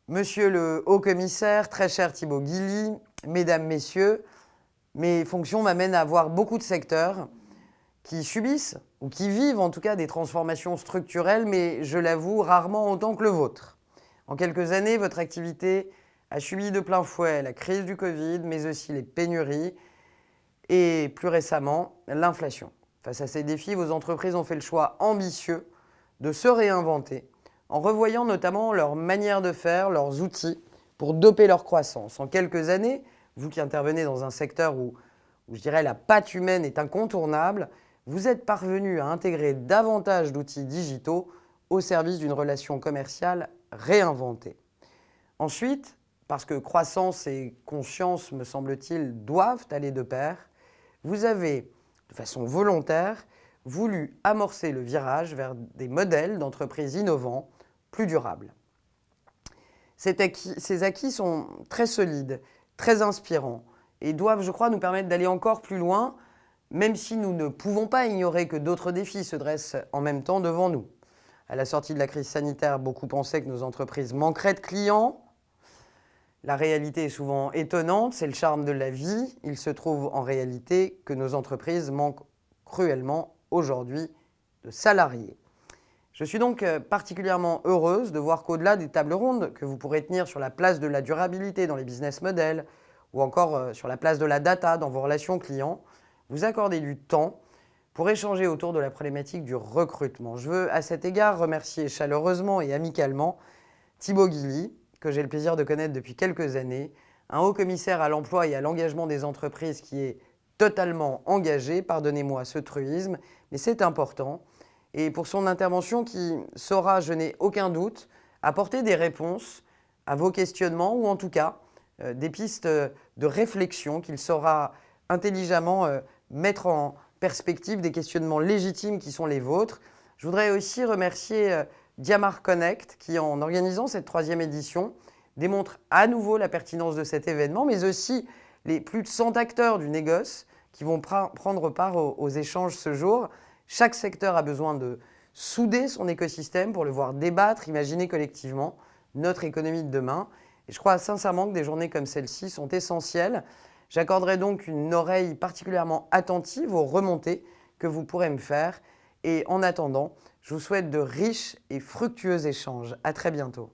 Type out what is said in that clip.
Monsieur le haut-commissaire, très cher Thibaut Guilly, mesdames, messieurs, mes fonctions m'amènent à voir beaucoup de secteurs qui subissent, ou qui vivent en tout cas, des transformations structurelles, mais je l'avoue, rarement autant que le vôtre. En quelques années, votre activité a subi de plein fouet la crise du Covid, mais aussi les pénuries et plus récemment, l'inflation. Face à ces défis, vos entreprises ont fait le choix ambitieux de se réinventer, en revoyant notamment leur manière de faire, leurs outils, pour doper leur croissance. En quelques années, vous qui intervenez dans un secteur où je dirais la patte humaine est incontournable, vous êtes parvenu à intégrer davantage d'outils digitaux au service d'une relation commerciale réinventée. Ensuite, parce que croissance et conscience, me semble-t-il, doivent aller de pair, vous avez, de façon volontaire, voulu amorcer le virage vers des modèles d'entreprises innovants, plus durables. Ces acquis sont très solides, très inspirants et doivent, je crois, nous permettre d'aller encore plus loin, même si nous ne pouvons pas ignorer que d'autres défis se dressent en même temps devant nous. À la sortie de la crise sanitaire, beaucoup pensaient que nos entreprises manqueraient de clients. La réalité est souvent étonnante, c'est le charme de la vie. Il se trouve en réalité que nos entreprises manquent cruellement aujourd'hui de salariés. Je suis donc particulièrement heureuse de voir qu'au-delà des tables rondes que vous pourrez tenir sur la place de la durabilité dans les business models ou encore sur la place de la data dans vos relations clients, vous accordez du temps pour échanger autour de la problématique du recrutement. Je veux à cet égard remercier chaleureusement et amicalement Thibaut Guilly, que j'ai le plaisir de connaître depuis quelques années, un haut-commissaire à l'emploi et à l'engagement des entreprises qui est totalement engagé, pardonnez-moi ce truisme, mais c'est important, et pour son intervention qui saura, je n'ai aucun doute, apporter des réponses à vos questionnements ou en tout cas des pistes de réflexion qu'il saura intelligemment mettre en perspective des questionnements légitimes qui sont les vôtres. Je voudrais aussi remercier Diamar Connect qui, en organisant cette 3e édition, démontre à nouveau la pertinence de cet événement, mais aussi les plus de 100 acteurs du négoce qui vont prendre part aux échanges ce jour. Chaque secteur a besoin de souder son écosystème pour le voir débattre, imaginer collectivement notre économie de demain. Et je crois sincèrement que des journées comme celle-ci sont essentielles. J'accorderai donc une oreille particulièrement attentive aux remontées que vous pourrez me faire. Et en attendant, je vous souhaite de riches et fructueux échanges. À très bientôt.